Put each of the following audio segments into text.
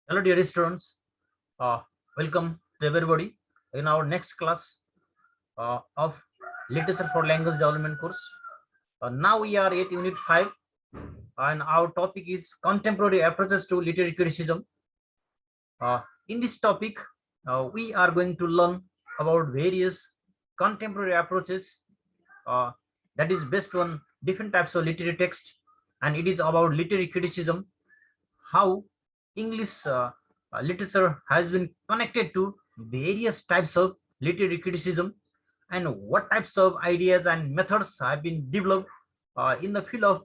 Hello, dear students. Uh, Welcome to everybody in our next class of Literature for Language Development course. Now we are at Unit 5, and our topic is Contemporary Approaches to Literary Criticism. In this topic, we are going to learn about various contemporary approaches uh, that is based on different types of literary text, and it is about literary criticism, how English literature has been connected to various types of literary criticism, and what types of ideas and methods have been developed in the field of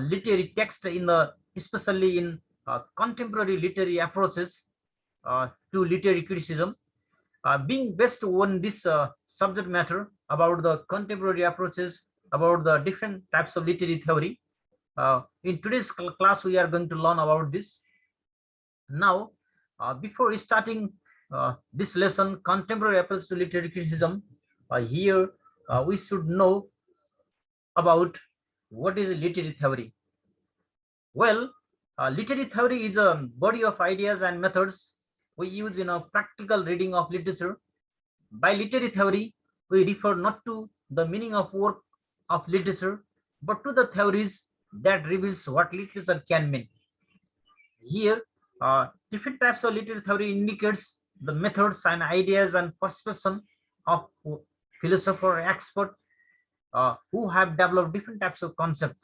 literary text, in the especially in contemporary literary approaches to literary criticism. Being based on this subject matter about the contemporary approaches, about the different types of literary theory, in today's class we are going to learn about this. Now, before starting this lesson, contemporary approach to literary criticism, here we should know about what is literary theory. Well, literary theory is a body of ideas and methods we use in a practical reading of literature. By literary theory, we refer not to the meaning of work of literature, but to the theories that reveals what literature can mean. Here, different types of literary theory indicates the methods and ideas and perception of philosopher expert who have developed different types of concepts.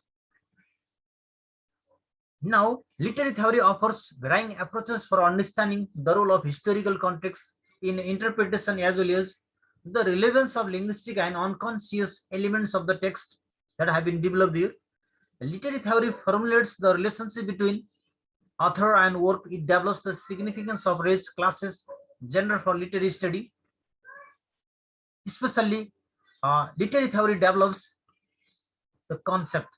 Now, literary theory offers varying approaches for understanding the role of historical context in interpretation, as well as the relevance of linguistic and unconscious elements of the text that have been developed here. Literary theory formulates the relationship between author and work. It develops the significance of race, classes, gender for literary study. Especially, literary theory develops the concept,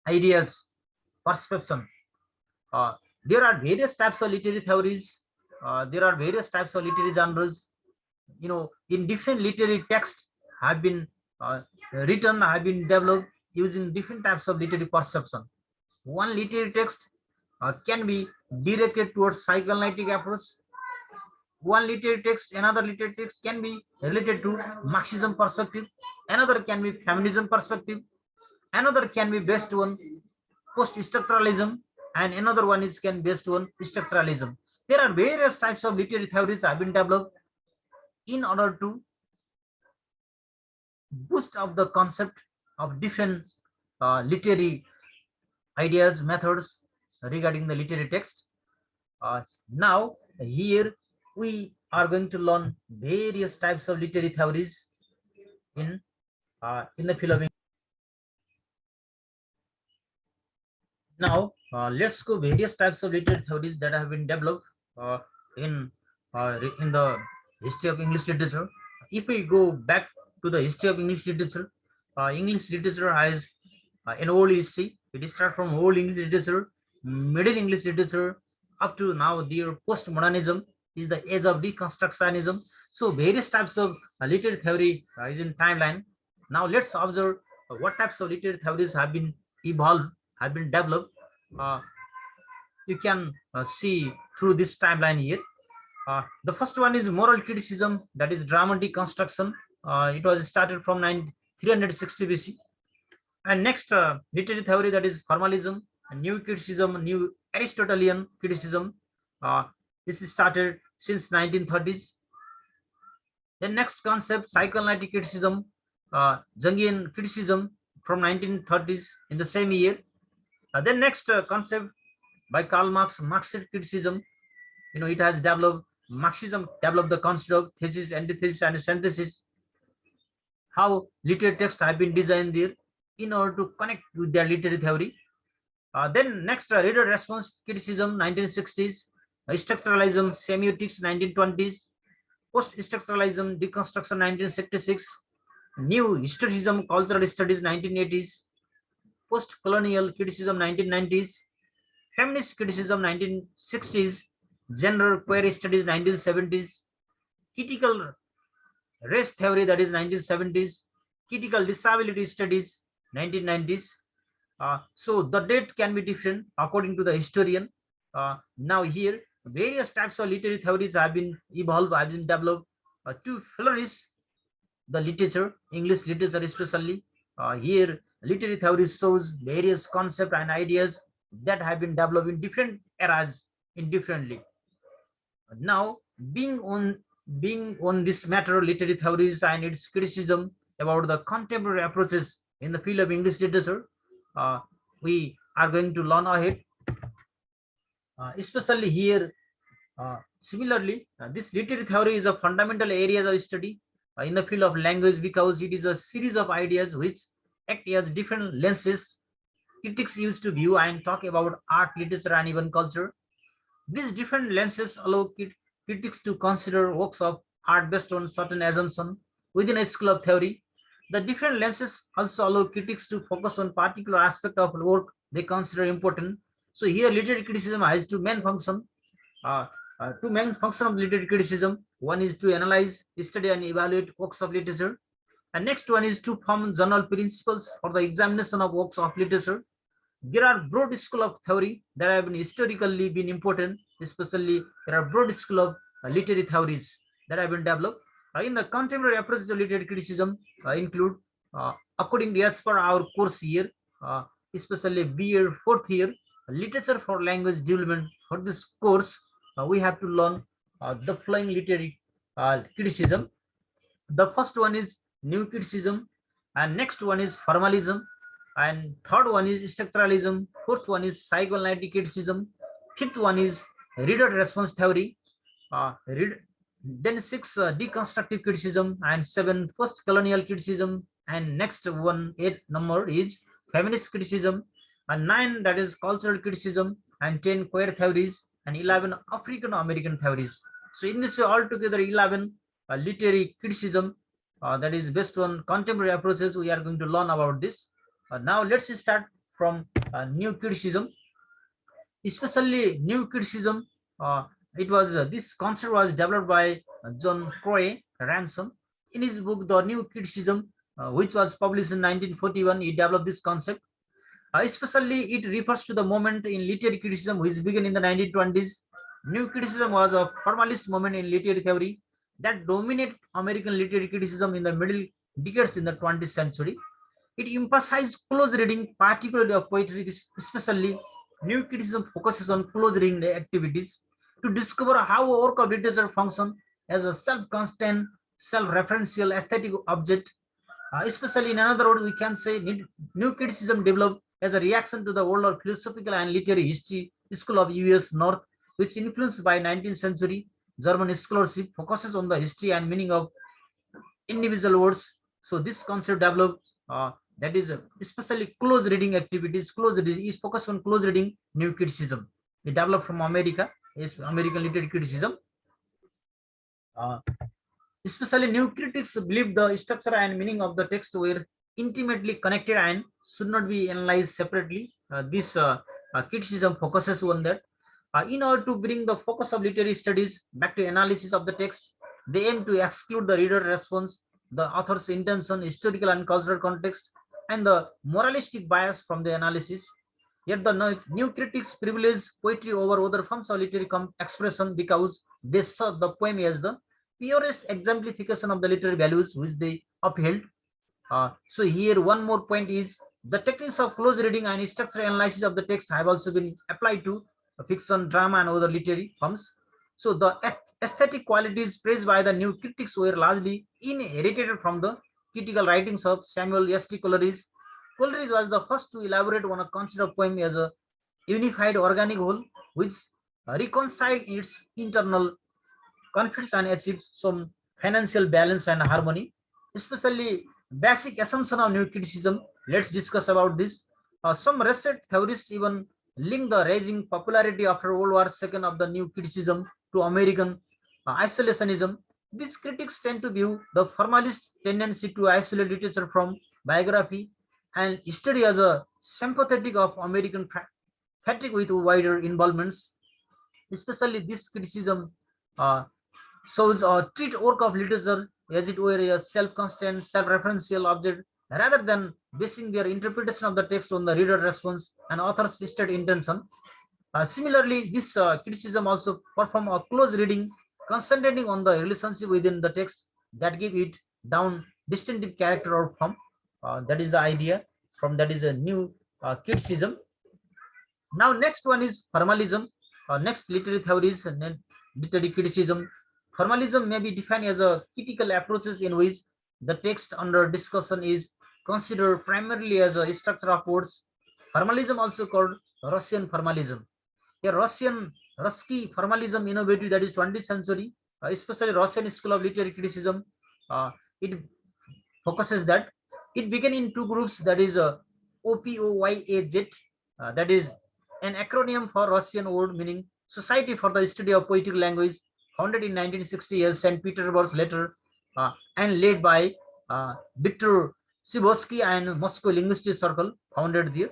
ideas, perception. Uh, there are various types of literary theories. There are various types of literary genres. In different literary texts have been written, have been developed using different types of literary perception. One literary text can be directed towards psychoanalytic approach. One literary text, another literary text can be related to Marxism perspective. Another can be feminism perspective. Another can be based on post-structuralism, and another one is can based on structuralism. There are various types of literary theories have been developed in order to boost up the concept of different literary ideas, methods regarding the literary text. Now, here we are going to learn various types of literary theories in the field of. Now, let's go various types of literary theories that have been developed uh, in in the history of English literature. If we go back to the history of English literature has an old history. It starts from old English literature, Middle English literature, up to now. The postmodernism is the age of deconstructionism. So various types of literary theory is in timeline. Now let's observe what types of literary theories have been evolved, have been developed. Uh, you can see through this timeline here. The first one is moral criticism, that is dramatic construction. It was started from 360 BC. And next, literary theory, that is formalism, new criticism, new Aristotelian criticism. Uh, this is started since 1930s. Then next concept, psychoanalytic criticism, Jungian criticism from 1930s in the same year. Then next concept by Karl Marx, Marxist criticism. It has developed, Marxism developed the concept of thesis, antithesis, and synthesis. How literary texts have been designed there in order to connect with their literary theory. Then next, reader response criticism, 1960s. Structuralism, semiotics, 1920s. Post-structuralism, deconstruction, 1966. New historicism, cultural studies, 1980s. Post-colonial criticism, 1990s. Feminist criticism, 1960s. Gender queer studies, 1970s. Critical race theory, that is 1970s. Critical disability studies, 1990s. So the date can be different according to the historian. Now here, various types of literary theories have been evolved, have been developed to flourish the literature, English literature especially. Here, literary theory shows various concepts and ideas that have been developed in different eras in differently. Now, being on this matter, literary theories and its criticism about the contemporary approaches in the field of English literature, uh, we are going to learn ahead, especially here. Similarly, this literary theory is a fundamental area of study in the field of language because it is a series of ideas which act as different lenses critics use to view and talk about art, literature, and even culture. These different lenses allow critics to consider works of art based on certain assumptions within a school of theory. The different lenses also allow critics to focus on particular aspect of work they consider important. So here, literary criticism has two main functions. Uh, Two main functions of literary criticism. One is to analyze, study, and evaluate works of literature, and next one is to form general principles for the examination of works of literature. There are broad school of theory that have been historically been important, especially there are broad school of literary theories that have been developed. In the contemporary approach to literary criticism include, according to as per our course here, uh, especially B.Ed fourth year, literature for language development. For this course, we have to learn the following literary criticism. The first one is new criticism, and next one is formalism, and third one is structuralism, fourth one is psychoanalytic criticism, fifth one is reader response theory, read, then six deconstructive criticism, and seven post colonial criticism, and next one, eighth number is feminist criticism, and nine, that is cultural criticism, and 10 queer theories, and 11 African American theories. So in this way, altogether 11 literary criticism that is based on contemporary approaches. We are going to learn about this. Now let's start from new criticism, especially new criticism. It was this concept was developed by John Croy Ransom in his book The New Criticism, which was published in 1941. He developed this concept. Especially, it refers to the moment in literary criticism which began in the 1920s. New criticism was a formalist moment in literary theory that dominated American literary criticism in the middle decades in the 20th century. It emphasized close reading, particularly of poetry, especially. New criticism focuses on close reading activities to discover how a work of literature functions as a self-constant, self-referential aesthetic object. Especially, in another word, we can say new criticism developed as a reaction to the world of philosophical and literary history school of US North, which influenced by 19th century German scholarship focuses on the history and meaning of individual words. So this concept developed, that is especially close reading activities. Close reading is focused on close reading new criticism. It developed from America, is American literary criticism. Uh, Especially new critics believe the structure and meaning of the text were intimately connected and should not be analyzed separately. This criticism focuses on that. In order to bring the focus of literary studies back to analysis of the text, they aim to exclude the reader response, the author's intention, historical and cultural context, and the moralistic bias from the analysis. Yet the new critics privilege poetry over other forms of literary expression because they saw the poem as the purest exemplification of the literary values which they upheld. So here one more point is the techniques of close reading and structural analysis of the text have also been applied to fiction, drama, and other literary forms. So the aesthetic qualities praised by the new critics were largely inherited from the critical writings of Samuel S.T. Coleridge. Coleridge was the first to elaborate on a concept of poem as a unified organic whole which reconciled its internal conflicts and achieves some financial balance and harmony. Especially basic assumption of new criticism. Let's discuss about this. Some recent theorists even link the rising popularity after World War II of the new criticism to American isolationism. These critics tend to view the formalist tendency to isolate literature from biography and history as a sympathetic of American fatigue with wider involvements. Especially this criticism uh, shows or treat work of literature as it were a self-constant, self-referential object rather than basing their interpretation of the text on the reader response and author's listed intention. Similarly, this criticism also perform a close reading, concentrating on the relationship within the text that give it down distinctive character or form. That is the idea. From that is a new criticism. Now, next one is formalism. Next literary theories and then literary criticism. Formalism may be defined as a critical approaches in which the text under discussion is considered primarily as a structure of words. Formalism also called Russian formalism. A Russian Rusky formalism innovative that is 20th century, especially Russian school of literary criticism. It focuses that it began in two groups, that is OPOYAZ, that is an acronym for Russian word meaning Society for the Study of Poetic Language, founded in 1960 as St. Petersburg's later, and led by Viktor Sibosky and Moscow Linguistic Circle, founded there.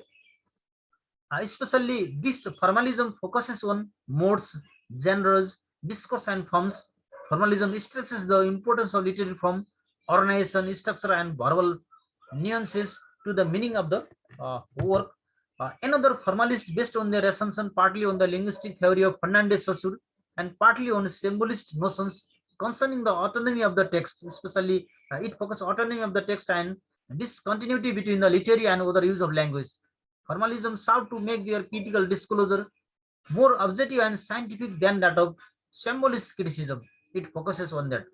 Especially this formalism focuses on modes, genres, discourse and forms. Formalism stresses the importance of literary form, organization, structure and verbal nuances to the meaning of the work. Another formalist based on their assumption partly on the linguistic theory of Fernandez Saussure and partly on symbolist notions concerning the autonomy of the text, especially it focuses autonomy of the text and discontinuity between the literary and other use of language. Formalism sought to make their critical disclosure more objective and scientific than that of symbolist criticism. It focuses on that.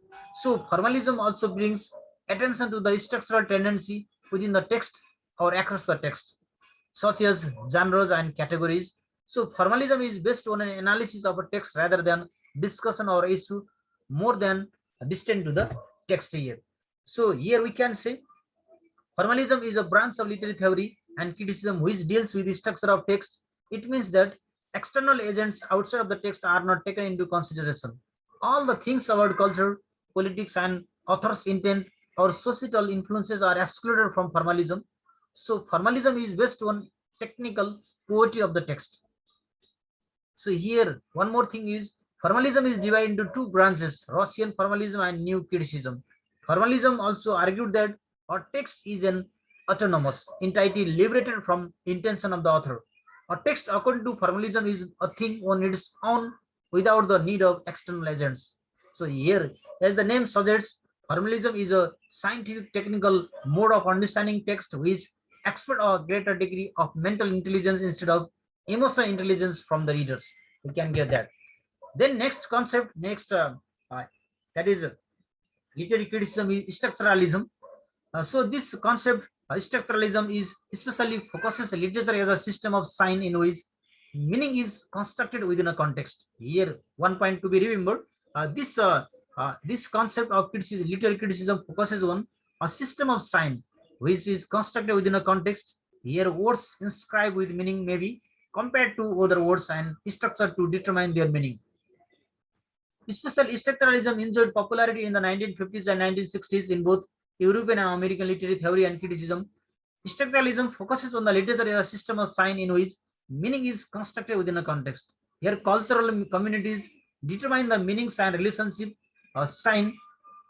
So formalism also brings attention to the structural tendency within the text or across the text, such as genres and categories. So formalism is based on an analysis of a text rather than discussion or issue more than distant to the text here. So here we can say formalism is a branch of literary theory and criticism which deals with the structure of text. It means that external agents outside of the text are not taken into consideration. All the things about culture, politics, and author's intent or societal influences are excluded from formalism. So formalism is based on technical poetry of the text. So here, one more thing is formalism is divided into two branches, Russian formalism and new criticism. Formalism also argued that a text is an autonomous entity liberated from intention of the author. A text, according to formalism, is a thing on its own without the need of external agents. So here, as the name suggests, formalism is a scientific technical mode of understanding text which expect a greater degree of mental intelligence instead of emotional intelligence from the readers. We can get that. Then next concept, that is literary criticism is structuralism. So this concept, structuralism, is especially focuses literature as a system of sign in which meaning is constructed within a context. Here, one point to be remembered: this concept of criticism, literary criticism, focuses on a system of sign which is constructed within a context. Here, words inscribed with meaning may be compared to other words and structured to determine their meaning. Special structuralism enjoyed popularity in the 1950s and 1960s in both European and American literary theory and criticism. Structuralism focuses on the literature as a system of sign in which meaning is constructed within a context. Here, cultural communities determine the meanings and relationship of sign.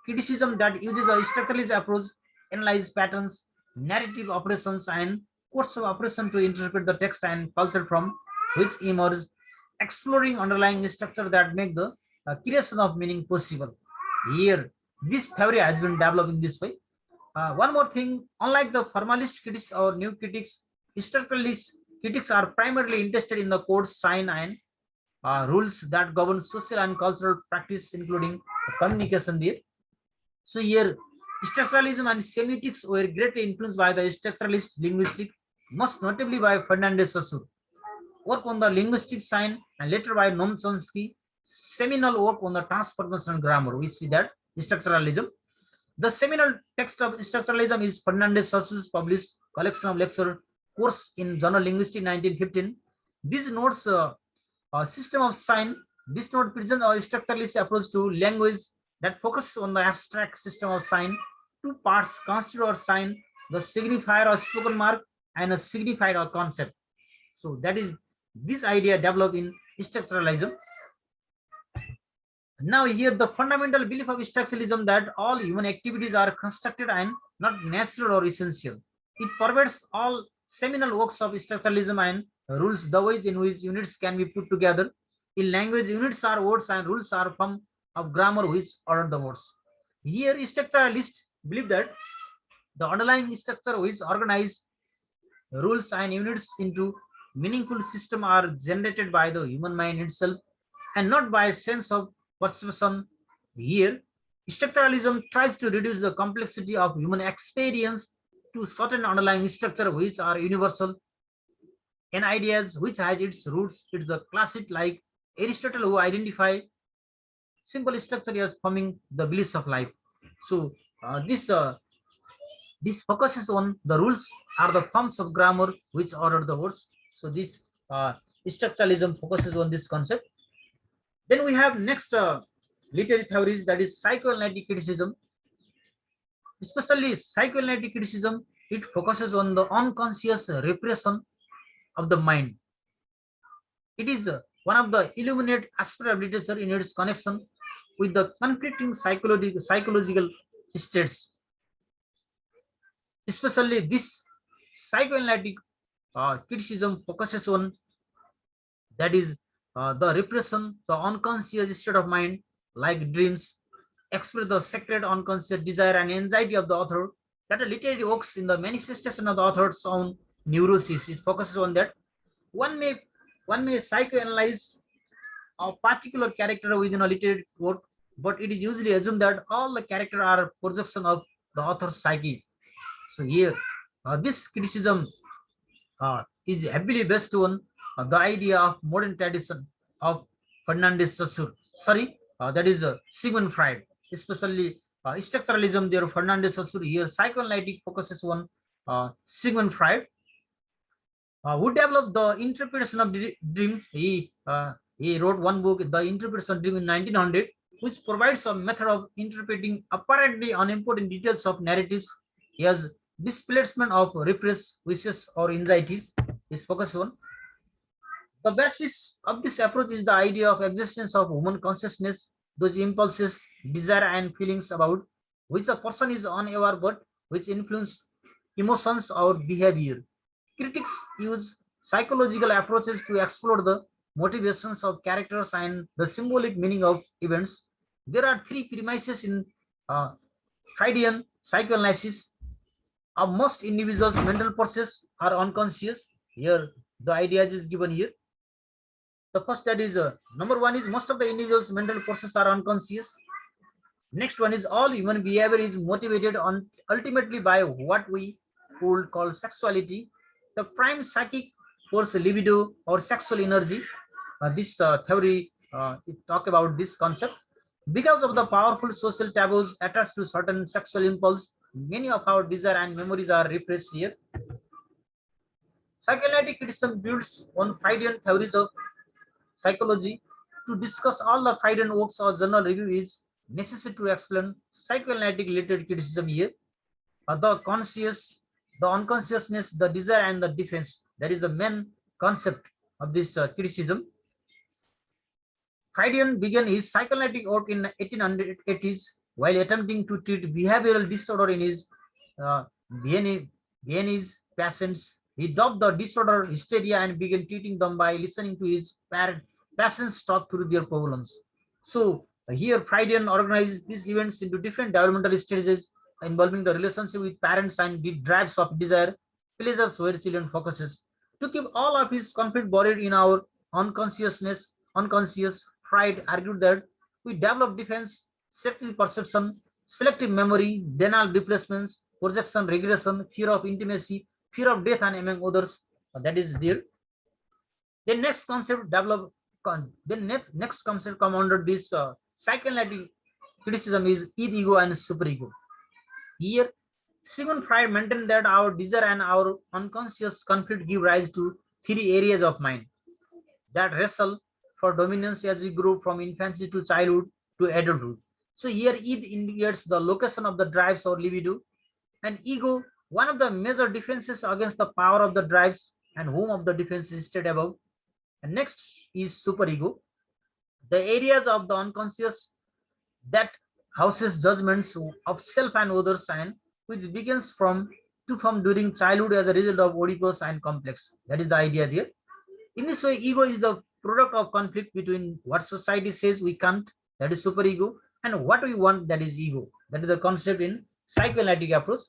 Criticism that uses a structuralist approach analyze patterns, narrative operations, and course of operation to interpret the text and culture from which emerge, exploring underlying structure that make the creation of meaning possible. Here, this theory has been developed in this way. One more thing, unlike the formalist critics or new critics, structuralist critics are primarily interested in the codes, sign, and rules that govern social and cultural practice, including communication there. So here, structuralism and semiotics were greatly influenced by the structuralist linguistic, most notably by Fernandez Saussure. Work on the linguistic sign and later by Noam Chomsky, seminal work on the transformational grammar. We see that structuralism. The seminal text of structuralism is Fernandez Saussure's published collection of lecture course in Journal Linguistics 1915. These notes a system of sign. This note presents a structuralist approach to language that focuses on the abstract system of sign. Two parts constitute or sign, the signifier or spoken mark and a signified or concept. So that is this idea developed in structuralism. Now here the fundamental belief of structuralism that all human activities are constructed and not natural or essential. It pervades all seminal works of structuralism and rules, the ways in which units can be put together. In language, units are words and rules are form of grammar which order the words. Here, structuralists believe that the underlying structure which organize rules and units into meaningful system are generated by the human mind itself and not by a sense of perception. Here, structuralism tries to reduce the complexity of human experience to certain underlying structure which are universal and ideas which has its roots. It's the classic like Aristotle who identify simple structure as forming the beliefs of life. So this focuses on the rules are the forms of grammar which order the words. So this uh, structuralism focuses on this concept. Then we have next literary theories, that is psychoanalytic criticism. Especially psychoanalytic criticism, it focuses on the unconscious repression of the mind. It is one of the illuminate aspect of literature in its connection with the conflicting psychological states. Especially this psychoanalytic criticism focuses on, that is the repression, the unconscious state of mind, like dreams, express the secret unconscious desire and anxiety of the author. That a literary works in the manifestation of the author's own neurosis. It focuses on that. One may one may psychoanalyze a particular character within a literary work, but it is usually assumed that all the characters are projection of the author's psyche. So here, this criticism is heavily based on the idea of modern tradition of Fernandez Saussure. Sorry, that is Sigmund Freud, especially structuralism. There, Fernandez Saussure. Here, psychoanalytic focuses on Sigmund Freud, who developed the interpretation of dream. He wrote one book, The Interpretation of Dream, in 1900, which provides a method of interpreting apparently unimportant details of narratives. He has displacement of repressed wishes or anxieties is focused on. The basis of this approach is the idea of existence of human consciousness, those impulses, desire, and feelings about which a person is unaware but which influence emotions or behavior. Critics use psychological approaches to explore the motivations of characters and the symbolic meaning of events. There are three premises in uh, Freudian psychoanalysis. Of most individuals' mental process are unconscious. Here, the ideas is given here. The first, that is number one, is most of the individuals' mental process are unconscious. Next one is all human behavior is motivated on ultimately by what we would call sexuality. The prime psychic force, libido or sexual energy. This theory it talk about this concept. Because of the powerful social taboos attached to certain sexual impulse, many of our desire and memories are repressed here. Psychoanalytic criticism builds on Freudian theories of psychology. To discuss all the Freudian works or journal review is necessary to explain psychoanalytic literary criticism here. The conscious, the unconsciousness, the desire, and the defense. That is the main concept of this criticism. Freudian began his psychoanalytic work in 1880s while attempting to treat behavioral disorder in his uh, Viennese patients. He dropped the disorder hysteria and began treating them by listening to his patients talk through their problems. So here Freudian organized these events into different developmental stages involving the relationship with parents and the drives of desire, pleasures where children focuses. To keep all of his conflict buried in our unconscious, Freud argued that we develop defense, selective perception, selective memory, denial displacements, projection, regression, fear of intimacy, fear of death, and among others. That is there. Then next concept develop. Next concept come under this psychoanalytic criticism is ego and superego. Here, Sigmund Freud maintained that our desire and our unconscious conflict give rise to three areas of mind that wrestle for dominance as we grow from infancy to childhood to adulthood. So here id indicates the location of the drives or libido, and ego, one of the major defenses against the power of the drives and home of the defense is stated above. And next is superego, the areas of the unconscious that houses judgments of self and others and which begins from to form during childhood as a result of Oedipus and complex. That is the idea there. In this way, ego is the product of conflict between what society says we can't, that is superego, and what we want, that is ego. That is the concept in psychoanalytic approach.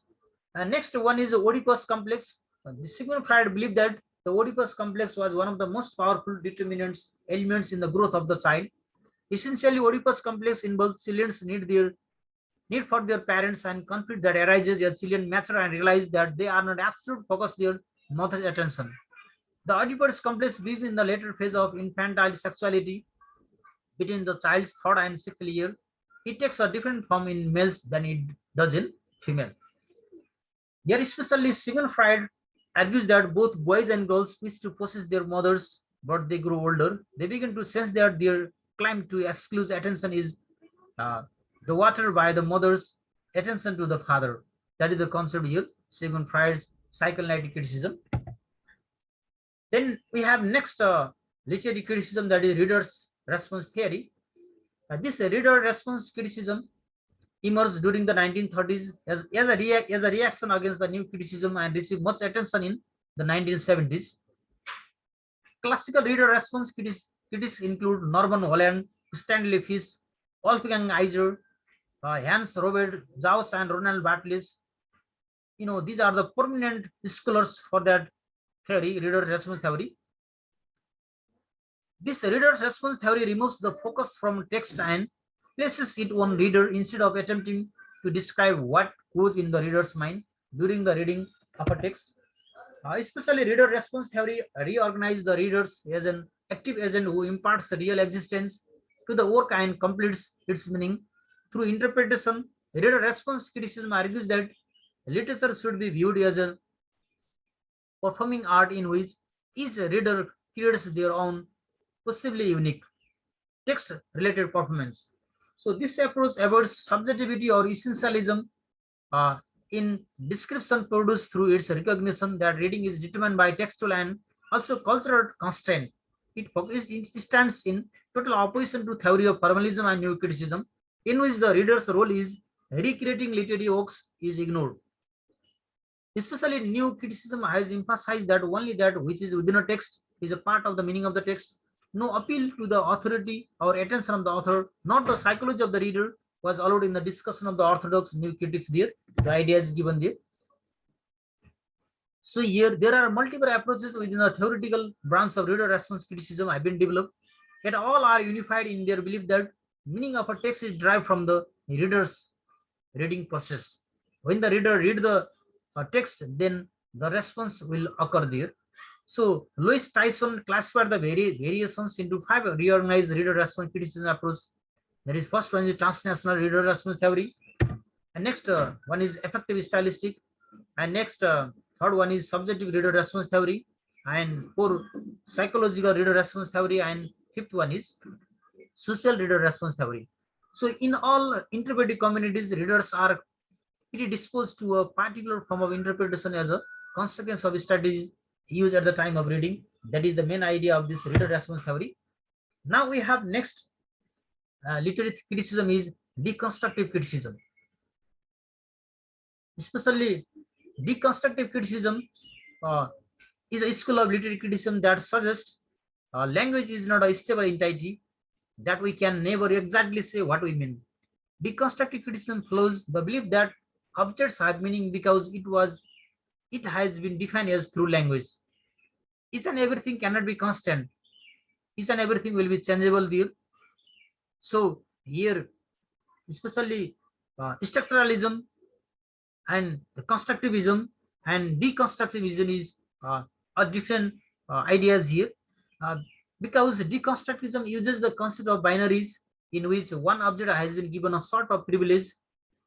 And next one is the Oedipus complex. Sigmund Freud believed that the Oedipus complex was one of the most powerful determinants elements in the growth of the child. Essentially, Oedipus complex involves children's need for their parents and conflict that arises as children mature and realize that they are not absolute focus their mother's attention. The Oedipus complex begins in the later phase of infantile sexuality between the child's third and sixth year. It takes a different form in males than it does in female. Here, especially Sigmund Freud argues that both boys and girls wish to possess their mothers, but they grow older. They begin to sense that their claim to exclusive attention is uh, the water by the mother's attention to the father. That is the concept here, Sigmund Freud's psychoanalytic criticism. Then we have next literary criticism, that is reader's response theory. This reader response criticism emerged during the 1930s as a reaction against the new criticism and received much attention in the 1970s. Classical reader response critics include Norman Holland, Stanley Fish, Wolfgang Iser, Hans Robert Jauss, and Ronald Barthes. These are the prominent scholars for that theory, reader response theory. This reader response theory removes the focus from text and places it on reader instead of attempting to describe what goes in the reader's mind during the reading of a text. Especially reader response theory reorganizes the readers as an active agent who imparts real existence to the work and completes its meaning through interpretation. Reader response criticism argues that literature should be viewed as a performing art in which each reader creates their own, possibly unique, text-related performance. So this approach avoids subjectivity or essentialism in description produced through its recognition that reading is determined by textual and also cultural constraint. It stands in total opposition to theory of formalism and new criticism, in which the reader's role is recreating literary works is ignored. Especially new criticism has emphasized that only that which is within a text is a part of the meaning of the text. No appeal to the authority or attention of the author, not the psychology of the reader, was allowed in the discussion of the orthodox new critics there. The idea is given there. So here there are multiple approaches within the theoretical branch of reader response criticism have been developed, yet all are unified in their belief that meaning of a text is derived from the reader's reading process. When the reader read the text, then the response will occur there. So Louis Tyson classified the variations into 5 reorganized reader response criticism approach. There is first one is transnational reader response theory, and next one is effective stylistic, and next third one is subjective reader response theory, and 4 psychological reader response theory, and fifth one is social reader response theory. So in all interpretive communities, readers are predisposed to a particular form of interpretation as a consequence of strategies used at the time of reading. That is the main idea of this reader response theory. Now we have next literary criticism is deconstructive criticism. Especially deconstructive criticism is a school of literary criticism that suggests language is not a stable entity, that we can never exactly say what we mean. Deconstructive criticism follows the belief that objects have meaning because it has been defined as through language. Each and everything cannot be constant. Each and everything will be changeable there. So here, especially structuralism and constructivism and deconstructivism is a different ideas here, because deconstructivism uses the concept of binaries in which one object has been given a sort of privilege,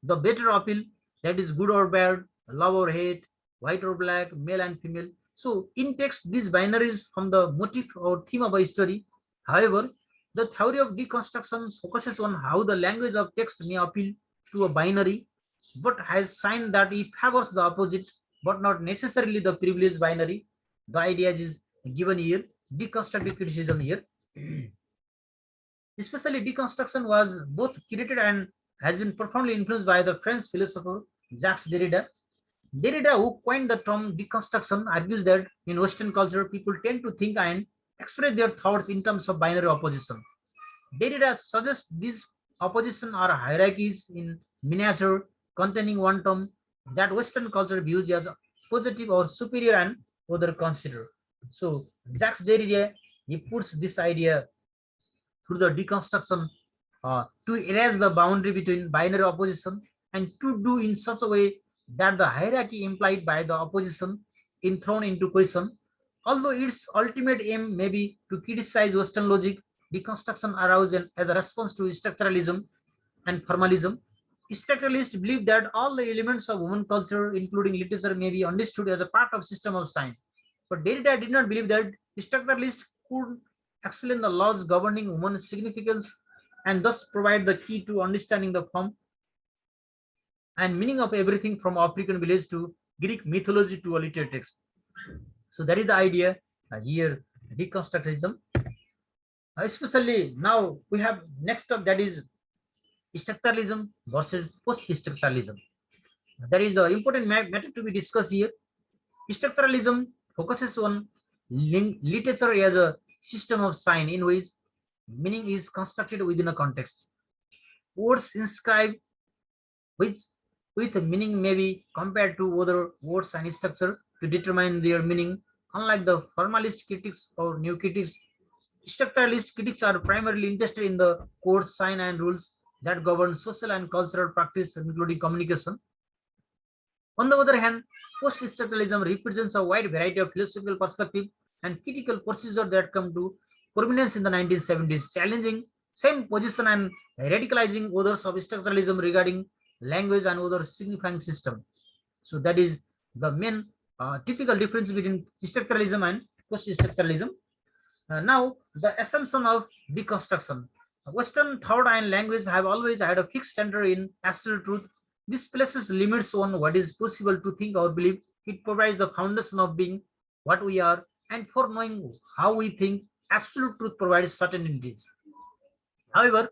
the better appeal, that is good or bad, love or hate, white or black, male and female. So in text, these binaries from the motif or theme of a story. However, the theory of deconstruction focuses on how the language of text may appeal to a binary, but has signed that it favors the opposite, but not necessarily the privileged binary. The idea is given here, deconstructive criticism here. Especially deconstruction was both created and has been profoundly influenced by the French philosopher Jacques Derrida. Derrida, who coined the term deconstruction, argues that in Western culture, people tend to think and express their thoughts in terms of binary opposition. Derrida suggests these opposition are hierarchies in miniature containing one term that Western culture views as positive or superior and other consider. So Jacques Derrida, he puts this idea through the deconstruction to erase the boundary between binary opposition and to do in such a way that the hierarchy implied by the opposition is thrown into question. Although its ultimate aim may be to criticize Western logic, deconstruction arises as a response to structuralism and formalism. Structuralists believe that all the elements of human culture, including literature, may be understood as a part of system of science. But Derrida did not believe that structuralists could explain the laws governing human significance and thus provide the key to understanding the form and meaning of everything from African village to Greek mythology to a literary text. So that is the idea here, deconstructivism. Especially now we have next up, that is structuralism versus post-structuralism. That is the important matter to be discussed here. Structuralism focuses on literature as a system of sign in which meaning is constructed within a context. Words inscribed with meaning may be compared to other words and structure to determine their meaning. Unlike the formalist critics or new critics, structuralist critics are primarily interested in the codes, sign, and rules that govern social and cultural practice, including communication. On the other hand, post-structuralism represents a wide variety of philosophical perspectives and critical procedures that come to prominence in the 1970s, challenging same position and radicalizing others of structuralism regarding language and other signifying system. So that is the main typical difference between structuralism and post-structuralism. Now, the assumption of deconstruction. Western thought and language have always had a fixed center in absolute truth. This places limits on what is possible to think or believe. It provides the foundation of being what we are, and for knowing how we think, absolute truth provides certainties. However,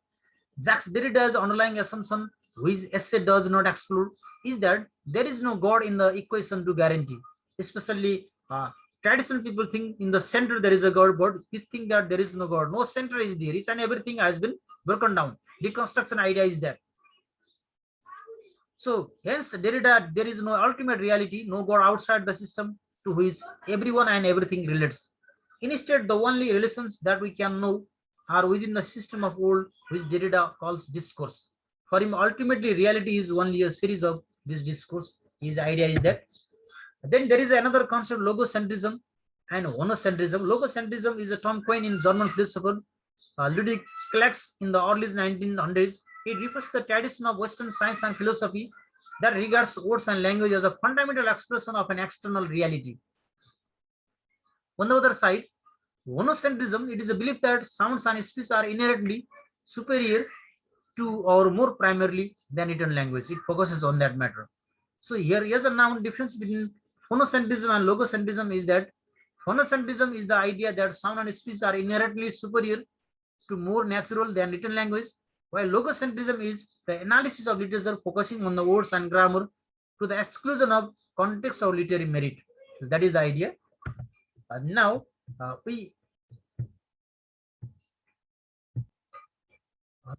Jacques Derrida's underlying assumption, which essay does not explore, is that there is no God in the equation to guarantee. Especially traditional people think in the center there is a God, but this think that there is no God. No center is there. Each and everything has been broken down. Deconstruction idea is that. So hence Derrida, there is no ultimate reality, no God outside the system to which everyone and everything relates. Instead, the only relations that we can know are within the system of old, which Derrida calls discourse. For him, ultimately, reality is only a series of this discourse. His idea is that. Then there is another concept, logocentrism and honocentrism. Logocentrism is a term coined in German philosopher Ludwig Klacks in the early 1900s. It refers to the tradition of Western science and philosophy that regards words and language as a fundamental expression of an external reality. On the other side, honocentrism, it is a belief that sounds and speech are inherently superior to or more primarily than written language. It focuses on that matter. So here is a noun difference between phonocentrism and logocentrism is that phonocentrism is the idea that sound and speech are inherently superior to more natural than written language, while logocentrism is the analysis of literature focusing on the words and grammar to the exclusion of context or literary merit. So that is the idea. Now we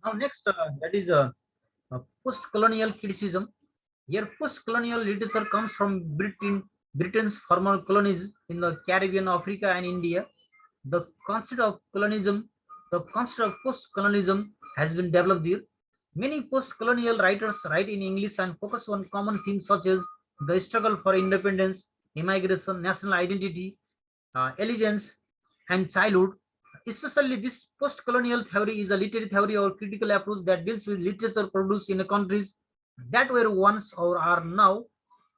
now next that is post-colonial criticism. Here, post-colonial literature comes from Britain's former colonies in the Caribbean, Africa, and India. The concept of colonialism, the concept of post-colonialism has been developed there. Many post-colonial writers write in English and focus on common themes such as the struggle for independence, immigration, national identity, allegiance, and childhood. Especially this post-colonial theory is a literary theory or critical approach that deals with literature produced in countries that were once or are now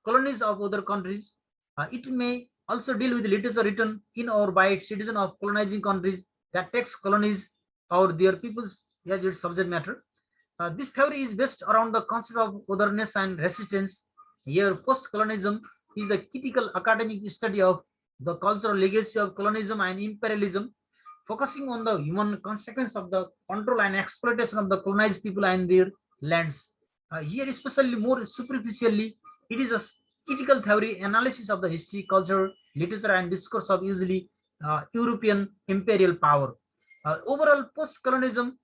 colonies of other countries. It may also deal with literature written in or by citizens of colonizing countries that takes colonies or their peoples as its subject matter. This theory is based around the concept of otherness and resistance. Here, post-colonialism is the critical academic study of the cultural legacy of colonialism and imperialism, focusing on the human consequence of the control and exploitation of the colonized people and their lands. Here, especially more superficially, it is a critical theory analysis of the history, culture, literature, and discourse of usually European imperial power. Overall, post-colonialism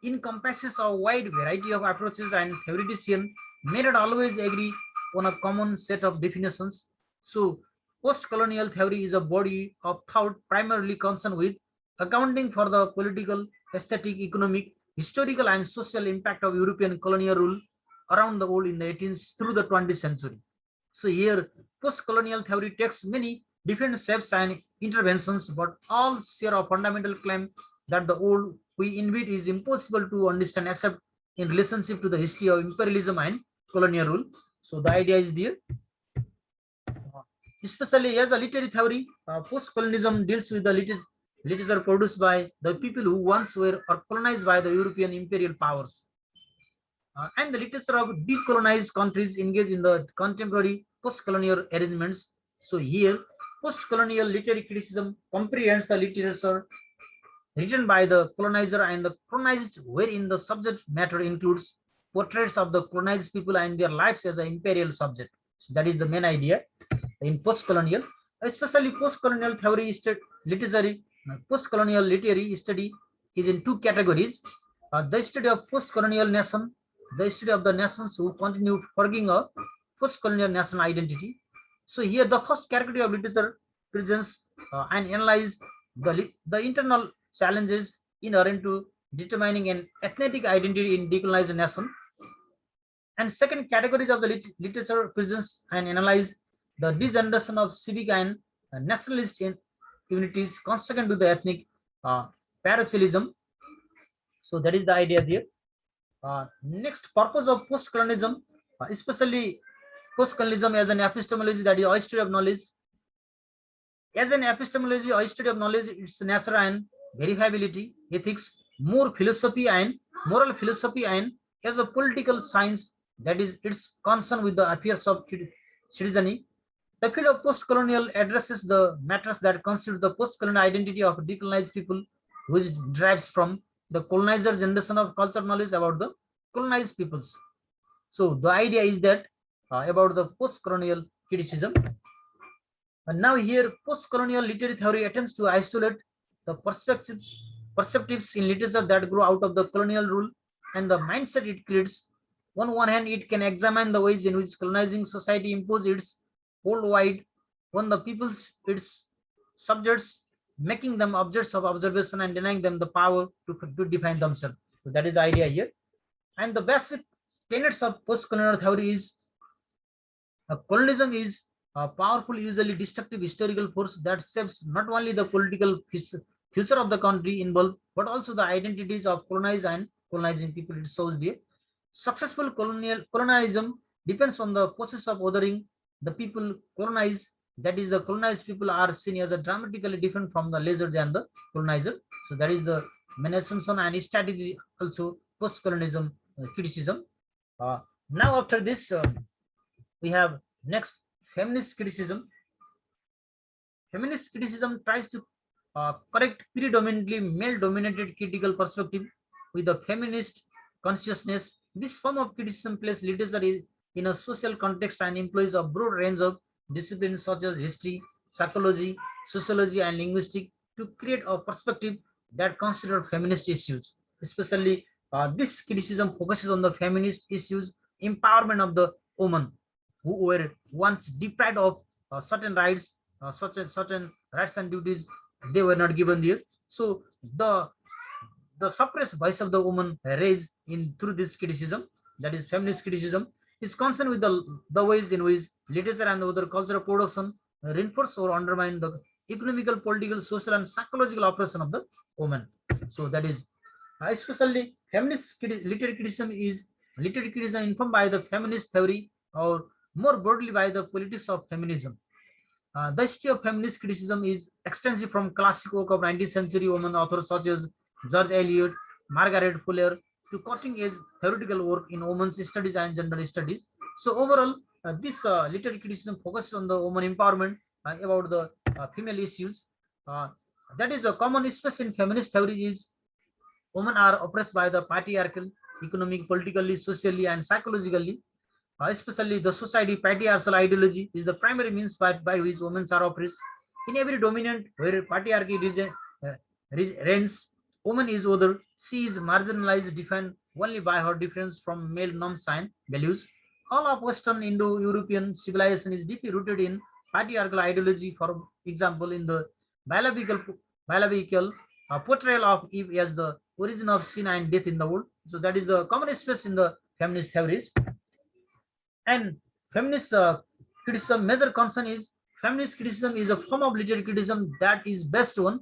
encompasses a wide variety of approaches, and theoreticians may not always agree on a common set of definitions. So, post-colonial theory is a body of thought primarily concerned with accounting for the political, aesthetic, economic, historical, and social impact of European colonial rule around the world in the 18th through the 20th century. So here, post-colonial theory takes many different shapes and interventions, but all share a fundamental claim that the world we inhabit is impossible to understand except in relationship to the history of imperialism and colonial rule. So the idea is there. Especially as a literary theory, post-colonialism deals with the literature produced by the people who once were or colonized by the European imperial powers. And the literature of decolonized countries engage in the contemporary post-colonial arrangements. So here, post-colonial literary criticism comprehends the literature written by the colonizer and the colonized, wherein the subject matter includes portraits of the colonized people and their lives as an imperial subject. So that is the main idea in post-colonial, especially post-colonial theory literary, post-colonial literary study is in two categories. The study of post-colonial nation, the study of the nations who continue forging a post-colonial national identity. So here the first category of literature presents and analyze the internal challenges inherent to determining an ethnic identity in decolonized nation. And second categories of the literature presents and analyze the disunion of civic and nationalist communities consequent to the ethnic parallelism. So that is the idea there. Next, purpose of post-colonialism, especially post-colonialism as an epistemology, that is a history of knowledge. As an epistemology, a history of knowledge, its nature and verifiability, ethics, more philosophy and moral philosophy, and as a political science, that is its concern with the affairs of citizenry. The field of post-colonial addresses the matters that constitute the post-colonial identity of decolonized people, which derives from the colonizer generation of cultural knowledge about the colonized peoples. So the idea is that about the post-colonial criticism. And now here, post-colonial literary theory attempts to isolate the perspectives in literature that grow out of the colonial rule and the mindset it creates. On one hand, it can examine the ways in which colonizing society imposes its worldwide on the peoples, its subjects, making them objects of observation and denying them the power to define themselves. So that is the idea here. And the basic tenets of post-colonial theory is colonialism is a powerful, usually destructive historical force that shapes not only the political future of the country involved, but also the identities of colonized and colonizing people. It shows the successful colonialism depends on the process of othering the people colonized. That is, the colonized people are seen as a dramatically different from the lesser than the colonizer. So that is the main assumption and strategy also post-colonialism criticism. Now after this, we have next feminist criticism. Feminist criticism tries to correct predominantly male-dominated critical perspective with a feminist consciousness. This form of criticism places literature in a social context and employs a broad range of disciplines such as history, psychology, sociology, and linguistics to create a perspective that consider feminist issues. Especially, this criticism focuses on the feminist issues, empowerment of the woman who were once deprived of certain rights, certain rights and duties they were not given there. So the suppressed voice of the woman raised in through this criticism, that is feminist criticism, is concerned with the ways in which literature and other cultural production reinforce or undermine the economical, political, social, and psychological oppression of the woman. So that is especially feminist literary criticism is literary criticism informed by the feminist theory or more broadly by the politics of feminism. The history of feminist criticism is extensive from classic work of 19th century women authors such as George Eliot, Margaret Fuller, to cutting-edge theoretical work in women's studies and gender studies. So overall, this literary criticism focuses on the woman empowerment about the female issues. Uh, that is the common space in feminist theory is women are oppressed by the patriarchal, economic, politically, socially, and psychologically. Especially the society patriarchal ideology is the primary means by which women are oppressed. In every dominant where patriarchy reigns, woman is other. She is marginalized, defined only by her difference from male norms and values. All of Western Indo-European civilization is deeply rooted in patriarchal ideology. For example, in the biological biological portrayal of Eve as the origin of sin and death in the world. So that is the common space in the feminist theories. And feminist criticism major concern is feminist criticism is a form of literary criticism that is based on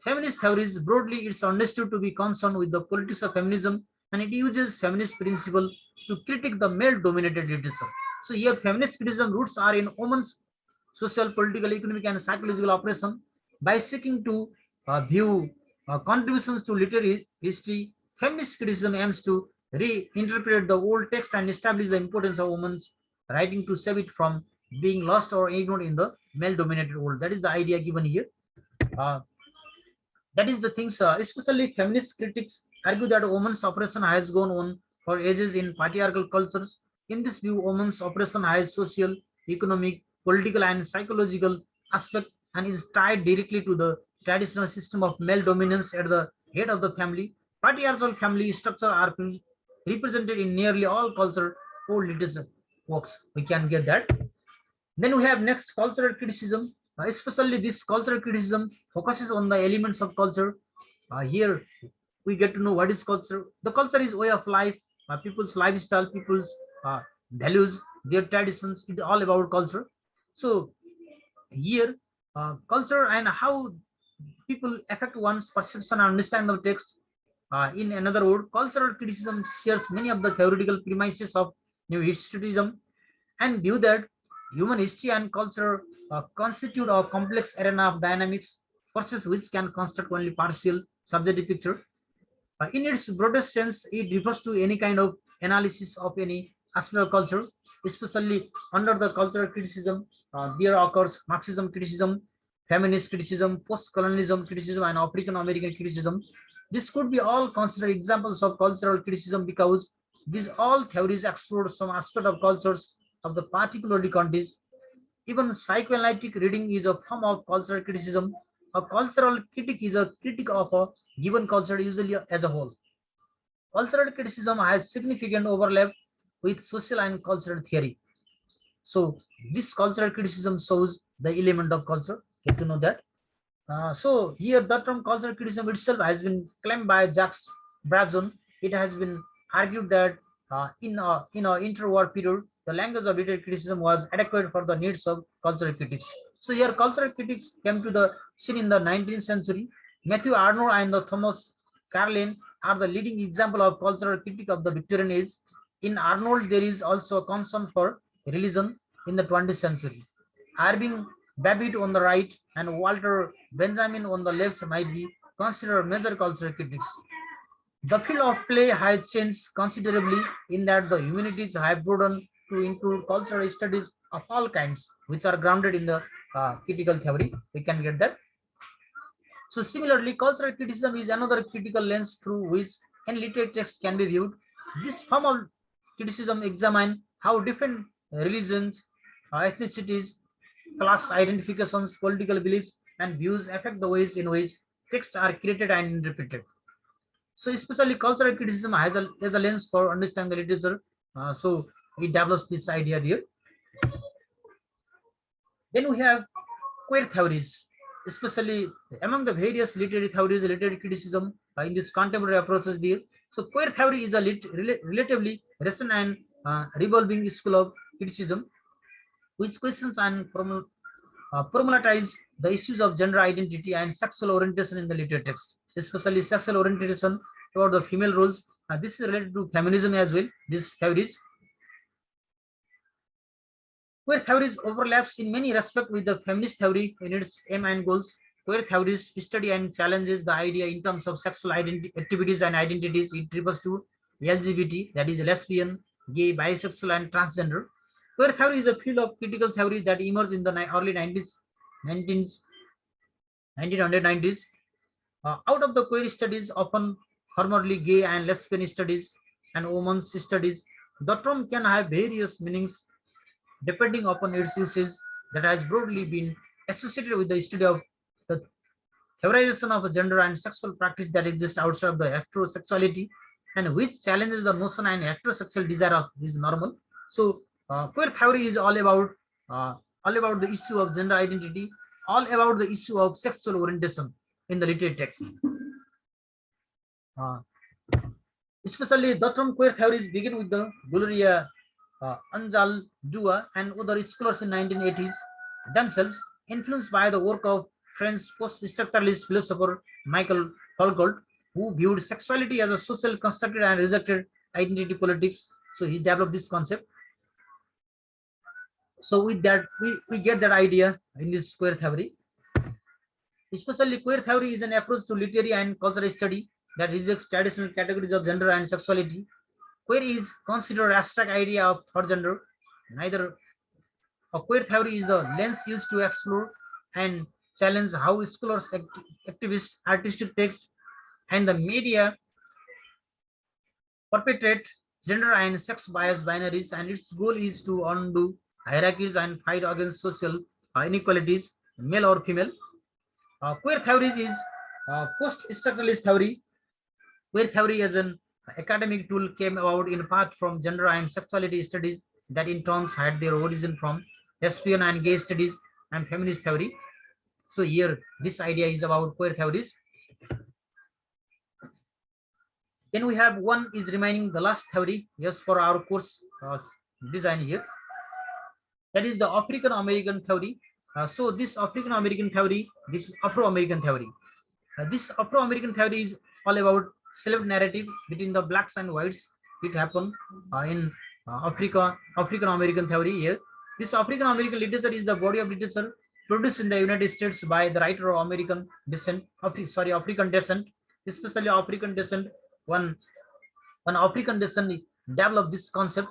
feminist theories. Broadly, it's understood to be concerned with the politics of feminism, and it uses feminist principle to critique the male dominated literature. So here feminist criticism roots are in women's social, political, economic, and psychological operation. By seeking to view contributions to literary history, feminist criticism aims to reinterpret the old text and establish the importance of women's writing to save it from being lost or ignored in the male-dominated world. That is the idea given here. Uh, that is the things, especially feminist critics argue that women's oppression has gone on for ages in patriarchal cultures. In this view, women's oppression has social, economic, political, and psychological aspect and is tied directly to the traditional system of male dominance at the head of the family. Patriarchal family structure are represented in nearly all culture or literature works. We can get that. Then we have next cultural criticism. Especially this cultural criticism focuses on the elements of culture. Here we get to know what is culture. The culture is way of life, people's lifestyle, people's values, their traditions. It's all about culture. So here, culture and how people affect one's perception and understand the text. In another word, cultural criticism shares many of the theoretical premises of new historicism and view that human history and culture constitute a complex arena of dynamics, forces which can construct only partial subjective picture. In its broadest sense, it refers to any kind of analysis of any aspect of culture, especially under the cultural criticism. There occurs Marxism criticism, feminist criticism, post-colonialism criticism, and African American criticism. This could be all considered examples of cultural criticism because these all theories explore some aspect of cultures of the particularly countries. Even psychoanalytic reading is a form of cultural criticism. A cultural critic is a critic of a given culture, usually as a whole. Cultural criticism has significant overlap with social and cultural theory. So this cultural criticism shows the element of culture. Get to know that. So here the term cultural criticism itself has been claimed by Jacques Brazon. It has been argued that in a interwar period, the language of literary criticism was adequate for the needs of cultural critics. So here cultural critics came to the scene in the 19th century. Matthew Arnold and the Thomas Carlyle are the leading example of cultural critique of the Victorian age. In Arnold, there is also a concern for religion in the 20th century. Irving Babbitt on the right and Walter Benjamin on the left might be considered major cultural critics. The field of play has changed considerably in that the humanities have broadened to include cultural studies of all kinds, which are grounded in the critical theory. We can get that. So similarly, cultural criticism is another critical lens through which any literary text can be viewed. This form of criticism examines how different religions, ethnicities, class identifications, political beliefs, and views affect the ways in which texts are created and interpreted. So especially cultural criticism has a lens for understanding the literature. So it develops this idea there. Then we have queer theories, especially among the various literary theories, literary criticism in this contemporary approaches there. So queer theory is a relatively recent and revolving school of criticism, which questions and problematize the issues of gender identity and sexual orientation in the literary text, especially sexual orientation toward the female roles. This is related to feminism as well. These theories, queer theories overlaps in many respects with the feminist theory in its aim and goals. Queer theories study and challenges the idea in terms of sexual activities and identities. It refers to LGBT, that is lesbian, gay, bisexual, and transgender. Queer theory is a field of critical theory that emerged in the early 90s, 1990s. Out of the queer studies, often formerly gay and lesbian studies and women's studies, the term can have various meanings depending upon its usage that has broadly been associated with the study of the theorization of gender and sexual practice that exist outside of the heterosexuality, and which challenges the notion and heterosexual desire of is normal. So queer theory is uh, all about the issue of gender identity, all about the issue of sexual orientation in the literary text. Uh, Especially the term queer theories begin with the Gloria Anzaldúa and other scholars in 1980s, themselves influenced by the work of French post-structuralist philosopher Michael Foucault, who viewed sexuality as a social construct and rejected identity politics. So he developed this concept. So with that, we get that idea in this queer theory. Especially queer theory is an approach to literary and cultural study that rejects traditional categories of gender and sexuality. Queer is considered abstract idea of third gender. Neither a queer theory is the lens used to explore and challenge how scholars, activists, artistic text, and the media perpetrate gender and sex bias binaries, and its goal is to undo hierarchies and fight against social inequalities, male or female. Queer theories is post-structuralist theory. Queer theory as an academic tool came about in part from gender and sexuality studies that in turns had their origin from lesbian and gay studies and feminist theory. So here, this idea is about queer theories. Then we have one is remaining the last theory, yes, for our course design here. That is the African American theory. So this African American theory, this Afro American theory. This Afro American theory is all about slave narrative between the blacks and whites. It happened in African American theory here. This African American literature is the body of literature produced in the United States by the writer of American descent, African descent, especially African descent. One African descent developed this concept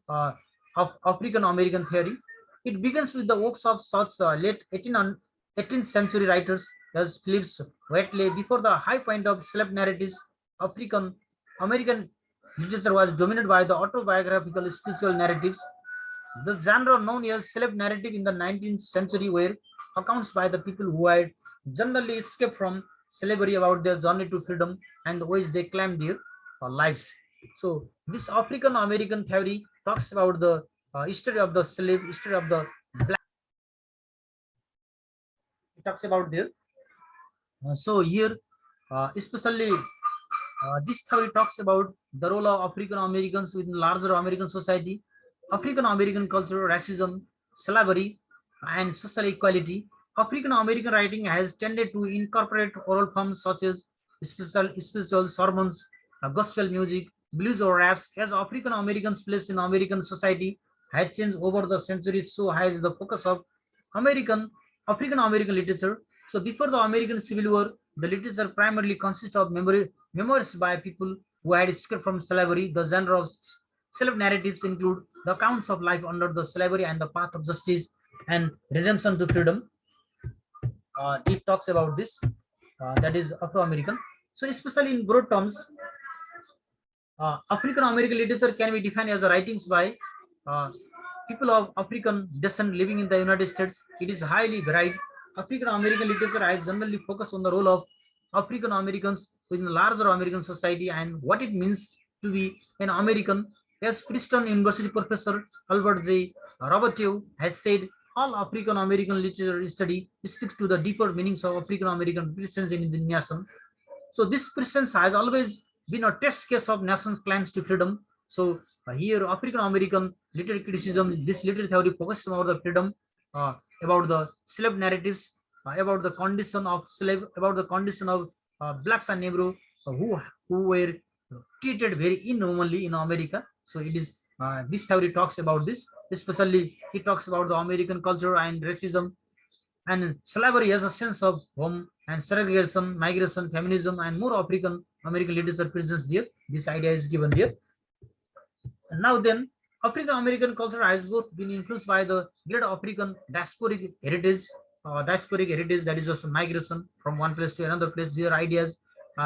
uh, of African American theory. It begins with the works of such late 18th century writers as Phillips Wheatley. Before the high point of slave narratives, African American literature was dominated by the autobiographical spiritual narratives. The genre known as slave narrative in the 19th century were accounts by the people who had generally escaped from slavery about their journey to freedom and the ways they claimed their lives. So this African American theory talks about the history of the slave, history of the black. It talks about there. So here, especially this theory talks about the role of African Americans within larger American society, African American culture, racism, slavery, and social equality. African American writing has tended to incorporate oral forms such as spiritual sermons, gospel music, blues, or raps. As African Americans' place in American society has changed over the centuries, so has the focus of American African American literature. So before the American Civil War, the literature primarily consists of memoirs by people who had escaped from slavery. The genre of self-narratives include the accounts of life under the slavery and the path of justice and redemption to freedom. It talks about this, that is Afro-American. So especially in broad terms, African American literature can be defined as the writings by uh, people of African descent living in the United States. It is highly varied. African American literature has generally focused on the role of African Americans within the larger American society and what it means to be an American. As Princeton University professor Albert J. Roberteau has said, all African American literature study speaks to the deeper meanings of African American presence in the nation. So this presence has always been a test case of nation's claims to freedom. So here African American literary criticism, this literary theory focuses on the freedom, about the slave narratives, about the condition of slave, about the condition of blacks and Negro who were treated very inhumanly in America. So it is this theory talks about this, especially it talks about the American culture and racism and slavery as a sense of home and segregation, migration, feminism, and more African American literature presence there. This idea is given there. And now then, African American culture has both been influenced by the great African diasporic heritage that is also migration from one place to another place. Their ideas,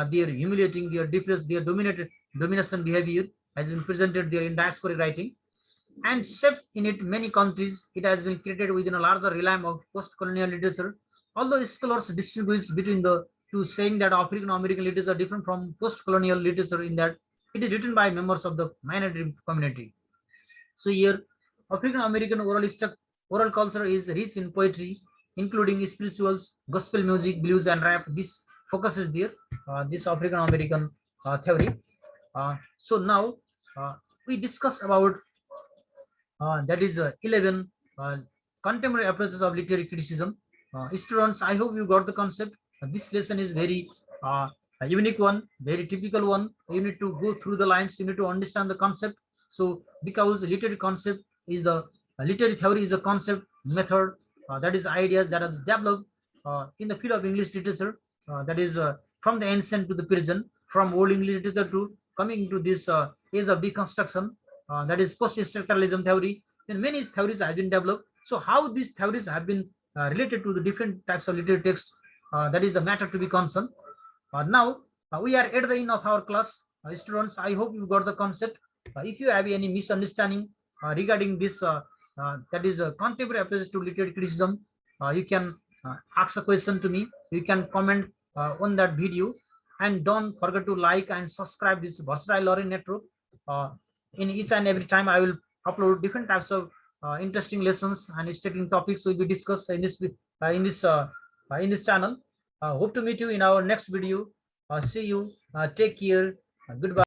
their humiliating, their depressed, their domination behavior has been presented there in diasporic writing. and shaped in it many countries. It has been created within a larger realm of post-colonial literature. Although scholars distinguish between the two, saying that African American literature are different from post-colonial literature in that it is written by members of the minority community. So here, African American oral culture is rich in poetry, including spirituals, gospel music, blues, and rap. This focuses there. This African American theory. So now we discuss about that is 11 contemporary approaches of literary criticism. Students, I hope you got the concept. This lesson is very a unique one, very typical one. You need to go through the lines, you need to understand the concept. So because literary concept is the literary theory is a concept method, that is ideas that are developed in the field of English literature, that is from the ancient to the present, from old English literature to coming to this age of deconstruction, that is post-structuralism theory. Then many theories have been developed. So how these theories have been related to the different types of literary texts, that is the matter to be concerned. Now we are at the end of our class. Students, I hope you got the concept. If you have any misunderstanding regarding this, that is a contemporary approach to literary criticism, you can ask a question to me. You can comment on that video, and don't forget to like and subscribe this Versatile Learning Network. Uh, in each and every time, I will upload different types of interesting lessons and interesting topics will be discussed in this channel. Hope to meet you in our next video. See you. Take care. Goodbye.